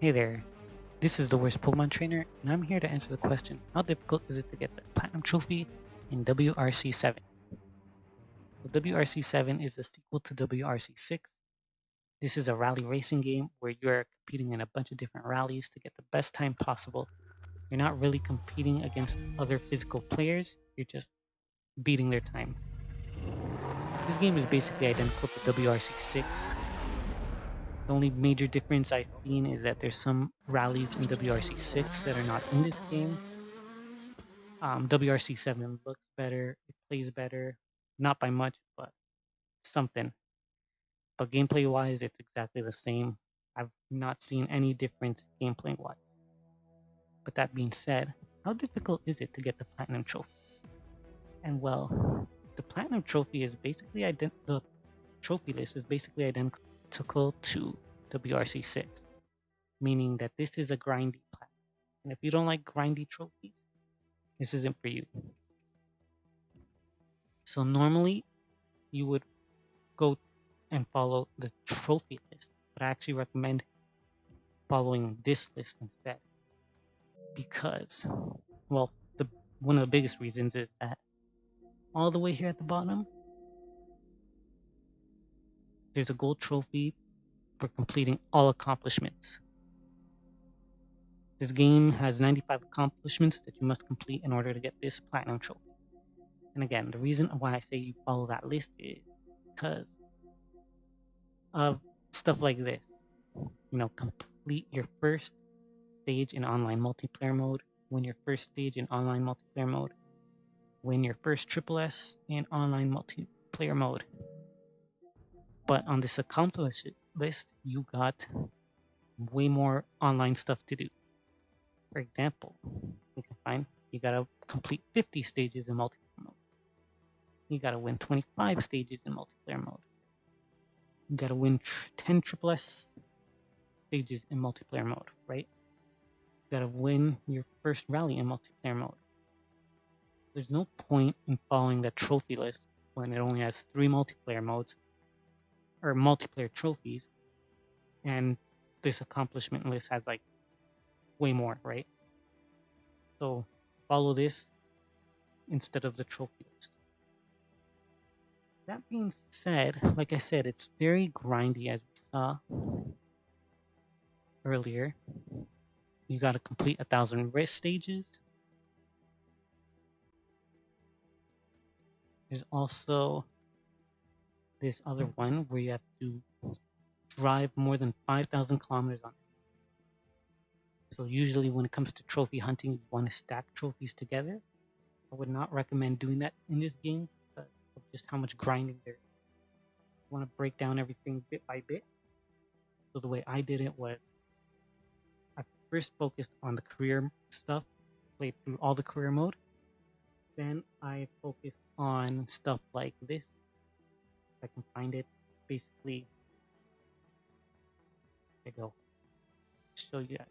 Hey there, this is the worst Pokemon trainer, and I'm here to answer the question, how difficult is it to get the Platinum Trophy in WRC 7? So WRC 7 is a sequel to WRC 6. This is a rally racing game where you're competing in a bunch of different rallies to get the best time possible. You're not really competing against other physical players, you're just beating their time. This game is basically identical to WRC 6. The only major difference I've seen is that there's some rallies in WRC 6 that are not in this game. WRC 7 looks better, it plays better, not by much, but something. But gameplay wise, it's exactly the same. I've not seen any difference gameplay wise. But that being said, how difficult is it to get the Platinum Trophy? And well, the Platinum Trophy is basically the trophy list is basically identical to WRC 6, meaning that this is a grindy platinum. And if you don't like grindy trophies, this isn't for you. So normally you would go and follow the trophy list, but I actually recommend following this list instead because, well, the one of the biggest reasons is that all the way here at the bottom, there's a gold trophy for completing all accomplishments. This game has 95 accomplishments that you must complete in order to get this platinum trophy. And again, the reason why I say you follow that list is because of stuff like this. Complete your first stage in online multiplayer mode, win your first stage in online multiplayer mode, win your first triple S in online multiplayer mode. But on this accomplishment list, you got way more online stuff to do. For example, we can find you gotta complete 50 stages in multiplayer mode. You gotta win 25 stages in multiplayer mode. You gotta win 10 triple S stages in multiplayer mode, right? You gotta win your first rally in multiplayer mode. There's no point in following the trophy list when it only has 3 multiplayer modes or multiplayer trophies, and this accomplishment list has like way more, right? So follow this instead of the trophy list. That being said, like I said, it's very grindy as we saw earlier. You got to complete 1,000 race stages. There's also this other one where you have to drive more than 5,000 kilometers on it. So usually when it comes to trophy hunting, you want to stack trophies together. I would not recommend doing that in this game because of just how much grinding there is. You want to break down everything bit by bit. So the way I did it was I first focused on the career stuff, played through all the career mode. Then I focused on stuff like this. If I can find it, basically, there you go. Show you guys.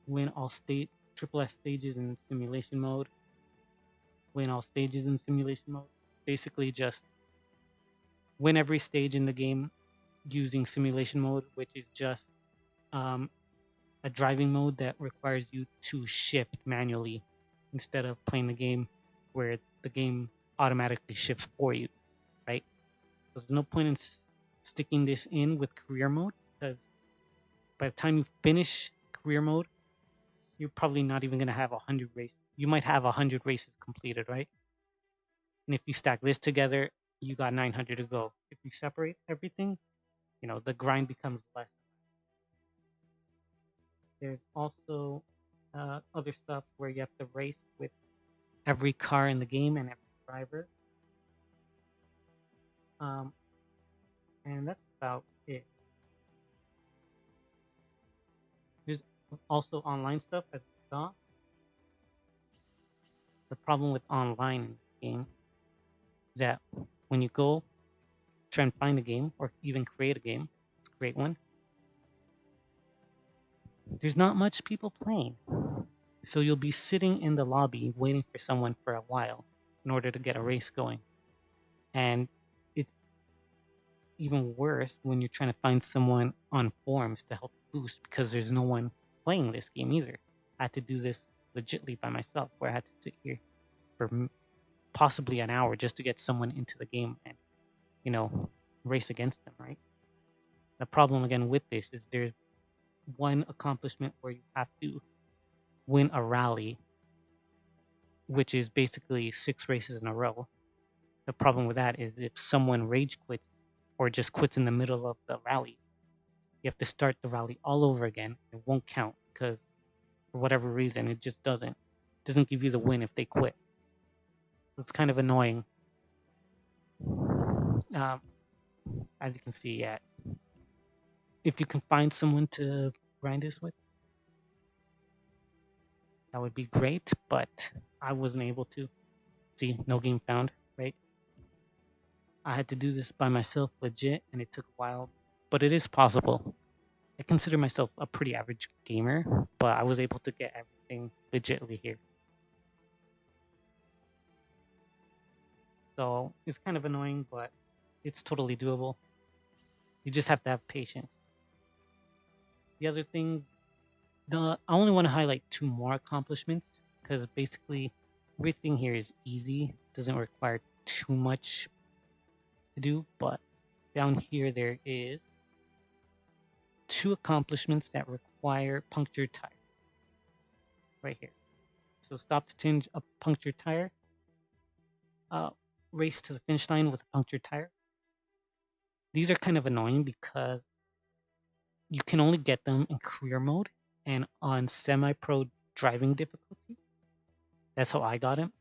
Win all triple S stages in simulation mode. Win all stages in simulation mode. Basically, just win every stage in the game using simulation mode, which is just a driving mode that requires you to shift manually instead of playing the game where the game automatically shifts for you, right? So there's no point in sticking this in with career mode because by the time you finish career mode, you're probably not even going to have 100 races. You might have 100 races completed, right? And if you stack this together, you got 900 to go. If you separate everything, the grind becomes less. There's also other stuff where you have to race with every car in the game and every driver. And that's about it. There's also online stuff, as we saw. The problem with online in this game is that when you go try and find a game or even create a game, create one, there's not much people playing. So you'll be sitting in the lobby waiting for someone for a while in order to get a race going. And it's even worse when you're trying to find someone on forums to help boost because there's no one playing this game either. I had to do this legitly by myself, where I had to sit here for possibly an hour just to get someone into the game and, you know, race against them, right? The problem again with this is there's one accomplishment where you have to win a rally, which is basically 6 races in a row. The problem with that is if someone rage quits or just quits in the middle of the rally, you have to start the rally all over again. It won't count because for whatever reason it just doesn't give you the win if they quit. So it's kind of annoying. Um, as you can see, yeah, if you can find someone to grind this with, that would be great. But I wasn't able to. See, no game found, right? I had to do this by myself, legit, and it took a while, but it is possible. I consider myself a pretty average gamer, but I was able to get everything legitly here. So it's kind of annoying, but it's totally doable. You just have to have patience. The other thing, I only want to highlight 2 more accomplishments because basically everything here is easy, doesn't require too much to do, but down here there is 2 accomplishments that require punctured tires right here. So stop to change a punctured tire, race to the finish line with a punctured tire. These are kind of annoying because you can only get them in career mode and on semi-pro driving difficulty. That's how I got them.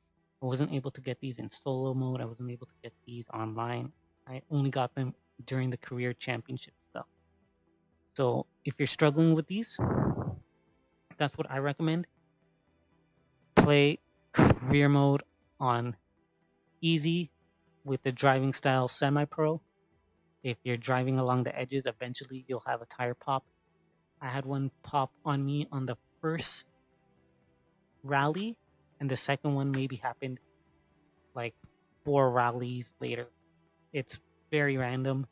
I wasn't able to get these in solo mode. I wasn't able to get these online. I only got them during the career championship stuff. So if you're struggling with these, that's what I recommend. Play career mode on easy with the driving style semi-pro. If you're driving along the edges, eventually you'll have a tire pop. I had one pop on me on the first rally, and the second one maybe happened like 4 rallies later. It's very random,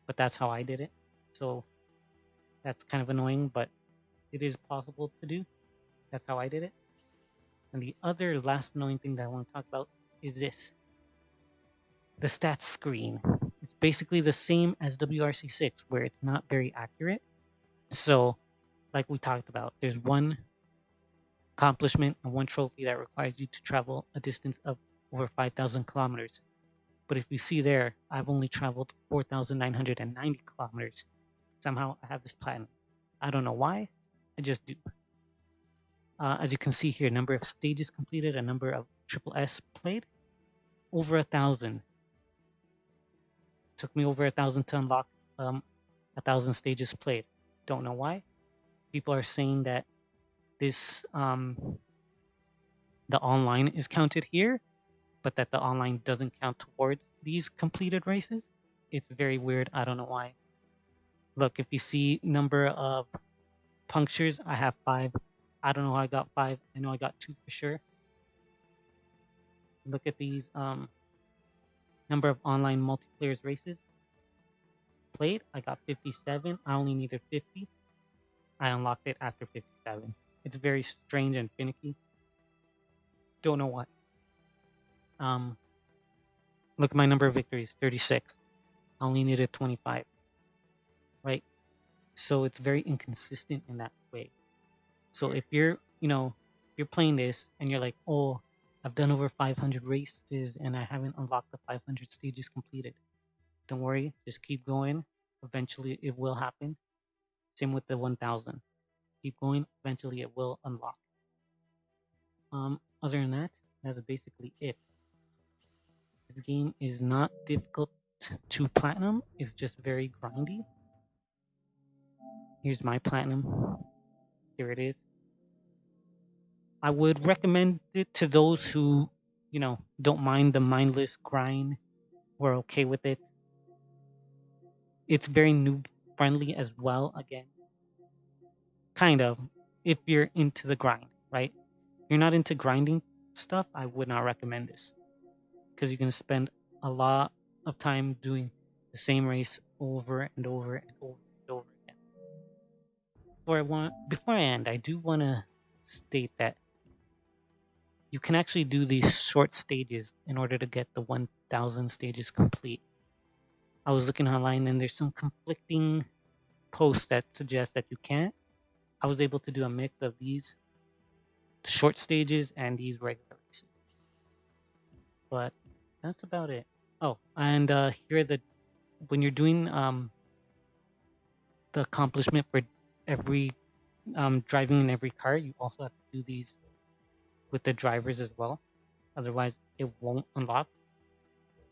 but that's how I did it. So that's kind of annoying, but it is possible to do. That's how I did it. And the other last annoying thing that I want to talk about is this. The stats screen. It's basically the same as WRC 6, where it's not very accurate. So, like we talked about, there's one accomplishment and one trophy that requires you to travel a distance of over 5,000 kilometers. But if you see there, I've only traveled 4,990 kilometers. Somehow I have this platinum. I don't know why, I just do. As you can see here, number of stages completed, a number of triple S played, over 1,000. Took me over 1,000 to unlock 1,000 stages played. Don't know why. People are saying that this the online is counted here, but that the online doesn't count towards these completed races. It's very weird. I don't know why. Look, if you see number of punctures, I have 5. I don't know how I got 5. I know I got 2 for sure. Look at these number of online multiplayer races played. I got 57. I only needed 50. I unlocked it after 57. It's very strange and finicky. Don't know what. Look at my number of victories, 36. I only needed 25. Right? So it's very inconsistent in that way. So if you're, you're playing this and you're like, oh, I've done over 500 races and I haven't unlocked the 500 stages completed. Don't worry, just keep going. Eventually it will happen. Same with the 1,000. Keep going. Eventually it will unlock. Other than that, that's basically it. This game is not difficult to platinum. It's just very grindy. Here's my platinum. Here it is. I would recommend it to those who, don't mind the mindless grind. We're okay with it. It's very noob friendly as well, again. Kind of, if you're into the grind, right? If you're not into grinding stuff, I would not recommend this. Because you're going to spend a lot of time doing the same race over and over and over and over again. Before I end, I do want to state that you can actually do these short stages in order to get the 1,000 stages complete. I was looking online and there's some conflicting posts that suggest that you can't. I was able to do a mix of these short stages and these regular races. But that's about it. Oh, and here are the when you're doing the accomplishment for every driving in every car, you also have to do these with the drivers as well. Otherwise, it won't unlock,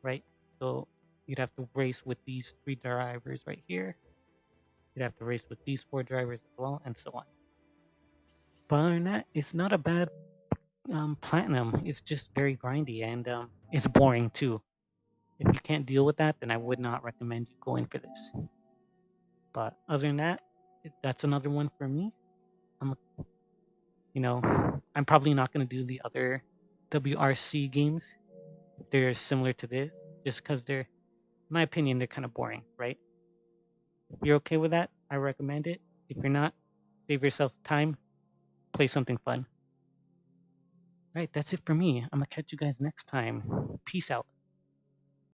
right? So you'd have to race with these 3 drivers right here. You'd have to race with these 4 drivers as well, and so on. But other than that, it's not a bad platinum. It's just very grindy and it's boring too. If you can't deal with that, then I would not recommend you going for this. But other than that, that's another one for me. I'm, I'm probably not going to do the other WRC games if they're similar to this, just because they're, in my opinion, they're kind of boring, right? If you're okay with that, I recommend it. If you're not, save yourself time, play something fun. All right, that's it for me. I'm gonna catch you guys next time. Peace out.